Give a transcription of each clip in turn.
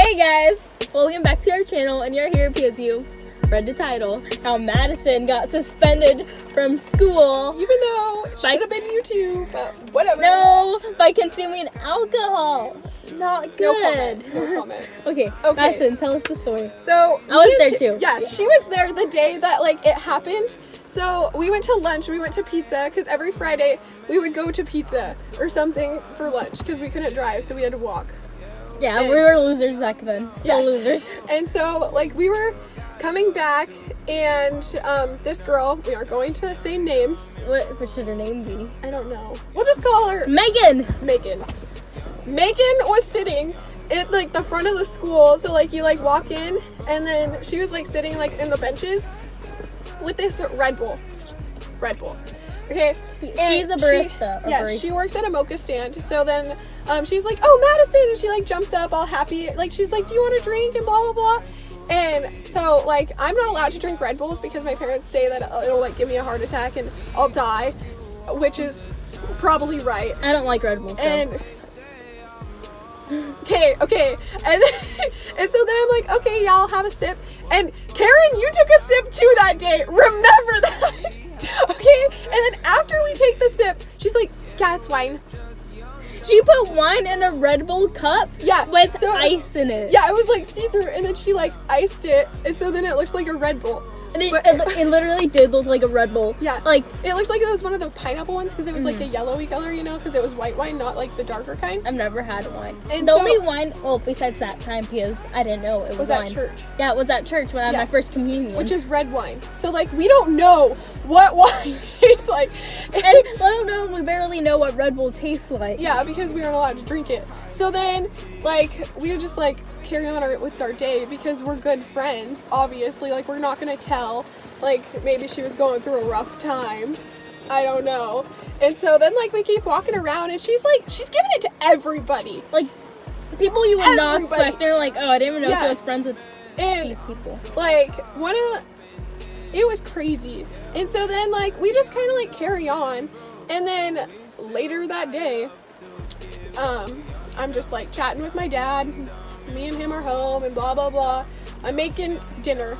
Hey guys, welcome back to our channel, and you're here because you read the title, how Madison got suspended from school. Even though it should have been YouTube, but whatever. No, by consuming alcohol. Not good. No comment. Okay, Madison, tell us the story. So I was there too. Yeah, she was there the day that it happened. So we went to lunch, we went to pizza, because every Friday we would go to pizza or something for lunch because we couldn't drive, so we had to walk. Yeah, we were losers back then. Still losers. And so we were coming back, and this girl, we aren't going to say names. What should her name be? I don't know. We'll just call her Megan. Megan was sitting at the front of the school, so you walk in, and then she was sitting in the benches with this Red Bull. Okay. She's a barista. She works at a mocha stand. So then she's like, "Oh, Madison," and she jumps up all happy. She's like, "Do you want a drink?" and blah blah blah. And so I'm not allowed to drink Red Bulls because my parents say that it'll give me a heart attack and I'll die, which is probably right. I don't like Red Bulls. And okay, and so then I'm like, okay, yeah, I'll have a sip. And Karen, you took a sip too that day. Remember that? Okay, and then after we take the sip, she's like, "Yeah, it's wine." She put wine in a Red Bull cup? Yeah. With ice in it. Yeah, it was see-through, and then she iced it, and so then it looks like a Red Bull. And it literally did look like a Red Bull. Yeah. It looks like it was one of the pineapple ones because it was a yellowy color, because it was white wine, not the darker kind. I've never had wine. And only wine, besides that time, because I didn't know it was wine. Was at church. Yeah, it was at church when I had my first communion. Which is red wine. So, we don't know what wine tastes like. And let alone, we barely know what Red Bull tastes like. Yeah, because we weren't allowed to drink it. So then, we would just, carry on with our day because we're good friends, obviously. We're not gonna tell, maybe she was going through a rough time. I don't know. And so then, we keep walking around, and she's giving it to everybody. People you would not expect. They're like, "Oh, I didn't even know she was friends with these people." It was crazy. And so then, we just kind of, carry on. And then later that day, I'm just, chatting with my dad. Me and him are home and blah blah blah. I'm making dinner.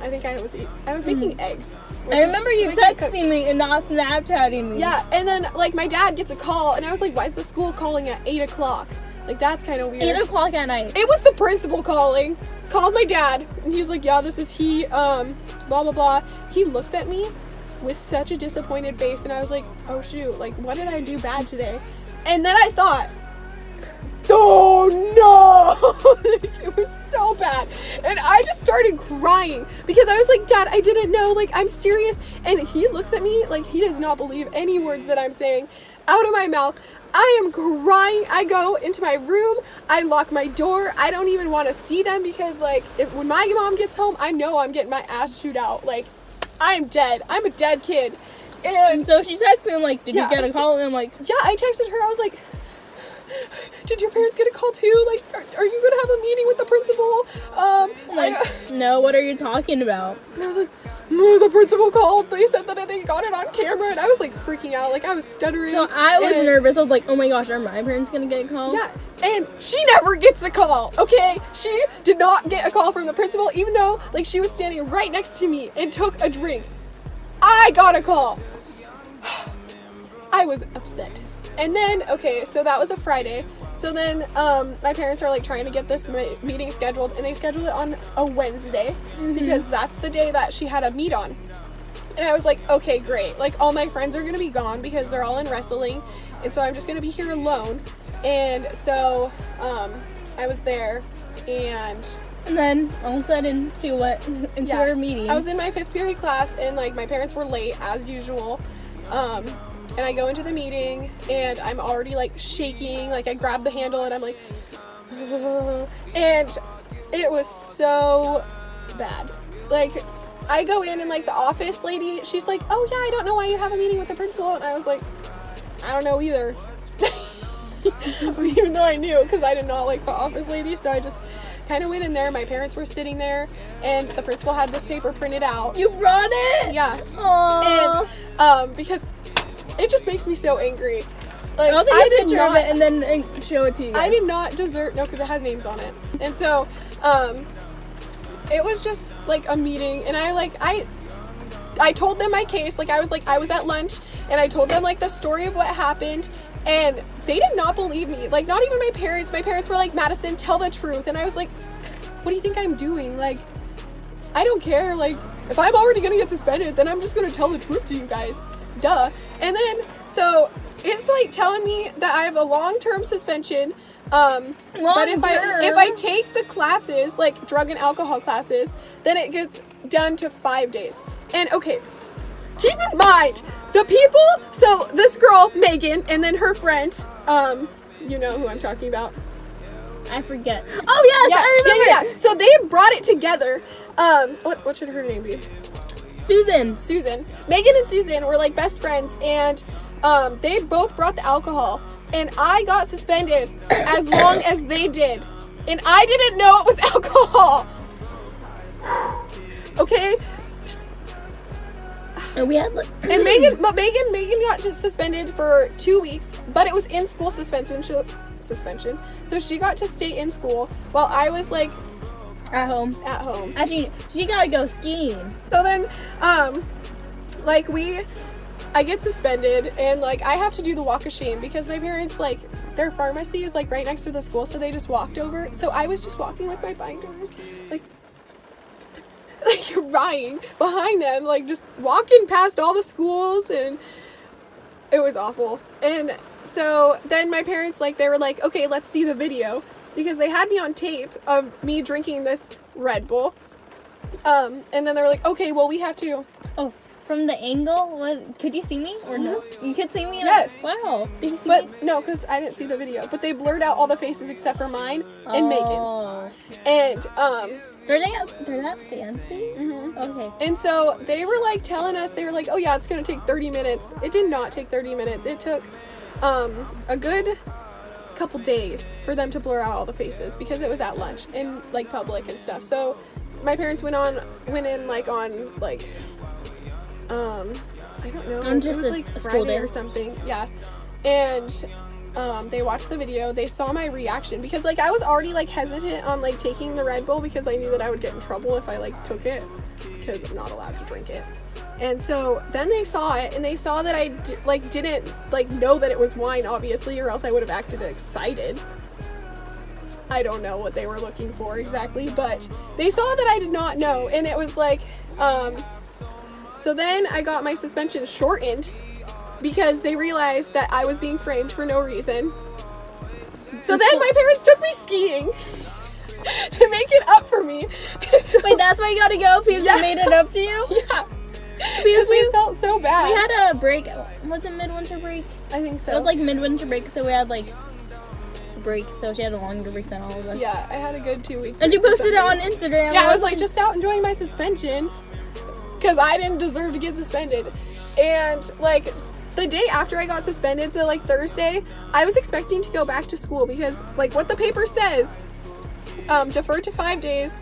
I think I was making eggs. I remember you texting me and not Snapchatting me. Yeah, and then my dad gets a call, and I was like, "Why is the school calling at 8 o'clock? That's kind of weird." 8 o'clock at night. It was the principal calling. Called my dad, and he was like, "Yeah, this is he. Blah blah blah." He looks at me with such a disappointed face, and I was like, "Oh shoot! What did I do bad today?" And then I thought, "Oh no!" It was so bad. And I just started crying because I was like, "Dad, I didn't know. I'm serious." And he looks at me he does not believe any words that I'm saying out of my mouth. I am crying. I go into my room. I lock my door. I don't even want to see them because when my mom gets home, I know I'm getting my ass chewed out. I'm dead. I'm a dead kid. And so she texted me did you get a call? And I'm like, yeah, I texted her. I was like, "Did your parents get a call too? Are you gonna have a meeting with the principal?" No, what are you talking about? And I was like, "The principal called. They said that they got it on camera," and I was freaking out. I was stuttering. So I was nervous. I was like, "Oh my gosh, are my parents gonna get a call?" Yeah, and she never gets a call. Okay, she did not get a call from the principal, even though she was standing right next to me and took a drink. I got a call. I was upset. And then, so that was a Friday. So then my parents are trying to get this meeting scheduled, and they scheduled it on a Wednesday because that's the day that she had a meet on. And I was like, okay, great. All my friends are going to be gone because they're all in wrestling, and so I'm just going to be here alone. And so I was there, and then all of a sudden she went into her meeting. I was in my 5th period class, and my parents were late as usual. And I go into the meeting, and I'm already shaking. I grab the handle, and I'm like, and it was so bad. I go in, and the office lady, she's like, "Oh yeah, I don't know why you have a meeting with the principal." And I was like, "I don't know either." Even though I knew, because I did not like the office lady, so I just kind of went in there. My parents were sitting there, and the principal had this paper printed out. You brought it? Yeah. Aww. And because it just makes me so angry. I'll take a picture of it and then show it to you guys. I did not deserve, no, because it has names on it. And so, it was just like a meeting, and I told them my case. Like, I was at lunch, and I told them like the story of what happened, and they did not believe me. Like, not even my parents. My parents were like, Madison, tell the truth. And I was like, what do you think I'm doing? Like, I don't care. Like, if I'm already gonna get suspended, then I'm just gonna tell the truth to you guys. Duh. And then, so it's like telling me that I have a long-term suspension. But if I take the classes, like drug and alcohol classes, then it gets done to 5 days. And okay, keep in mind, the people, so this girl, Megan, and then her friend, you know who I'm talking about. I forget. Oh, yes, I remember. Yeah. So they brought it together. What should her name be? Susan. Megan and Susan were like best friends, and they both brought the alcohol. And I got suspended as long as they did. And I didn't know it was alcohol. Okay? And we had and Megan got just suspended for 2 weeks, but it was in school suspension. So she got to stay in school while I was like at home. Actually, she gotta go skiing. So then, I get suspended, and like I have to do the walk of shame because my parents, like, their pharmacy is like right next to the school, so they just walked over. So I was just walking with my binders, like crying behind them, like just walking past all the schools, and it was awful. And so then my parents, like, they were like, okay, let's see the video, because they had me on tape of me drinking this Red Bull. And then they were like, okay, well, we have to. Oh. From the angle, could you see me or no? Mm-hmm. You could see me? Yes. Wow. Did you see me? But no, because I didn't see the video. But they blurred out all the faces except for mine and Megan's. And, They're that fancy? Mm-hmm. Okay. And so they were like telling us, they were like, oh yeah, it's going to take 30 minutes. It did not take 30 minutes. It took, a good couple days for them to blur out all the faces because it was at lunch in like public and stuff. So my parents went in like on like, I don't know. On just it was like a Friday school day or something. Yeah. And they watched the video. They saw my reaction because like I was already like hesitant on like taking the Red Bull because I knew that I would get in trouble if I like took it because I'm not allowed to drink it. And so then they saw it, and they saw that I didn't like know that it was wine, obviously, or else I would have acted excited. I don't know what they were looking for exactly, but they saw that I did not know, and it was like, so then I got my suspension shortened because they realized that I was being framed for no reason. So then my parents took me skiing to make it up for me. So, wait, that's why you gotta go? Because they made it up to you? Yeah. Because we felt so bad. We had a break. Was it midwinter break? I think so. It was like midwinter break, so we had like break, so she had a longer break than all of us. Yeah, I had a good 2 weeks. And she posted it on Instagram. Yeah, I was like just out enjoying my suspension because I didn't deserve to get suspended. And like the day after I got suspended, so like Thursday, I was expecting to go back to school because like what the paper says, deferred to 5 days,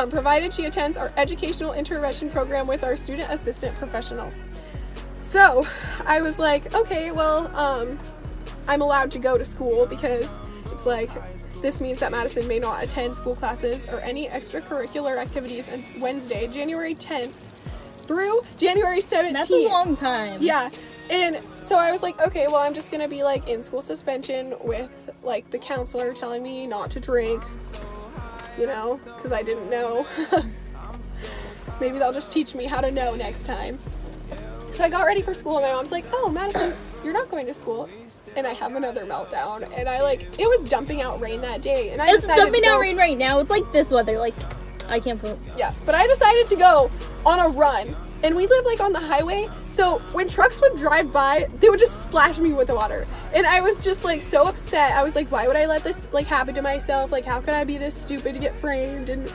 provided she attends our educational intervention program with our student assistant professional. So I was like, okay, well, I'm allowed to go to school because it's like, this means that Madison may not attend school classes or any extracurricular activities on Wednesday, January 10th through January 17th. That's a long time. Yeah. And so I was like, okay, well, I'm just going to be like in school suspension with like the counselor telling me not to drink, you know, because I didn't know. Maybe they'll just teach me how to know next time. So I got ready for school, and my mom's like, oh, Madison, you're not going to school. And I have another meltdown, and it was dumping out rain that day, and it's dumping out rain right now. It's like this weather, like, I can't put. Yeah, but I decided to go on a run, and we live like on the highway, so when trucks would drive by, they would just splash me with the water, and I was just like so upset. I was like, why would I let this like happen to myself? Like, how could I be this stupid to get framed? And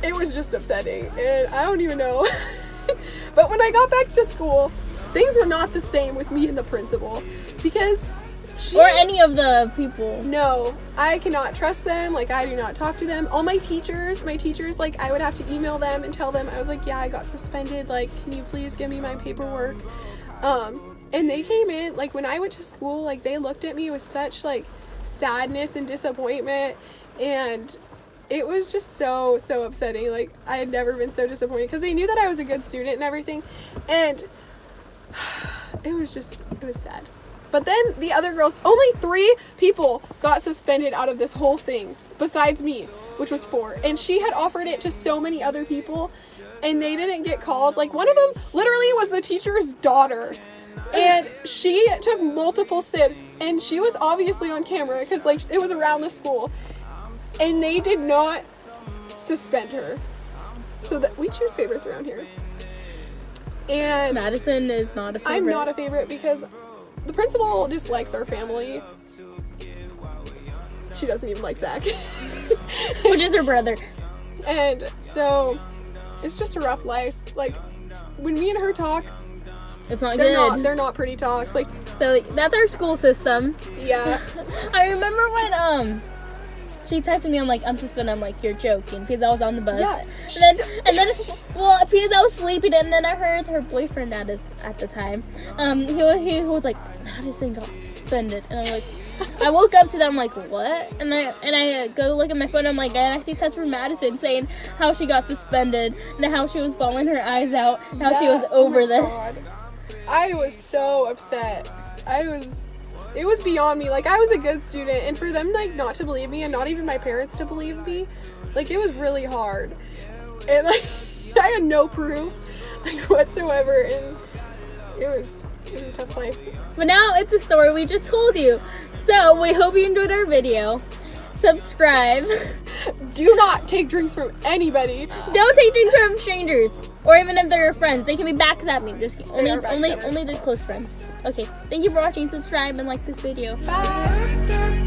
it was just upsetting, and I don't even know. But when I got back to school, things were not the same with me and the principal because or any of the people. No, I cannot trust them. Like, I do not talk to them. All my teachers, like, I would have to email them and tell them, I was like, yeah, I got suspended. Like, can you please give me my paperwork? And they came in, like, when I went to school, like, they looked at me with such, like, sadness and disappointment. And it was just so upsetting. Like, I had never been so disappointed because they knew that I was a good student and everything. And it was sad. But then the other girls, only 3 people got suspended out of this whole thing besides me, which was 4. And she had offered it to so many other people and they didn't get called. Like, one of them literally was the teacher's daughter. And she took multiple sips and she was obviously on camera because, like, it was around the school. And they did not suspend her. So that we choose favorites around here. And Madison is not a favorite. I'm not a favorite because the principal dislikes our family. She doesn't even like Zach. Which is her brother. And so it's just a rough life. Like, when me and her talk, it's not good. They're not pretty talks. Like, so that's our school system. Yeah. I remember when she texted me, I'm like, I'm suspended. I'm like, you're joking, because I was on the bus. Yeah. And then, well, because I was sleeping, and then I heard her boyfriend at the time. He was like, Madison got suspended, and I'm like, I woke up to them like, what? And I go look at my phone. I'm like, and I see text from Madison saying how she got suspended and how she was bawling her eyes out, and how she was over this. God. I was so upset. It was beyond me. Like, I was a good student, and for them, like, not to believe me, and not even my parents to believe me, like, it was really hard. And, like, I had no proof, like, whatsoever, and it was a tough life. But now it's a story we just told you. So we hope you enjoyed our video. Subscribe. Do not take drinks from anybody. Don't take drinks from strangers, or even if they're your friends. They can be backstabbing. Just only the close friends. Okay, thank you for watching. Subscribe and like this video. Bye.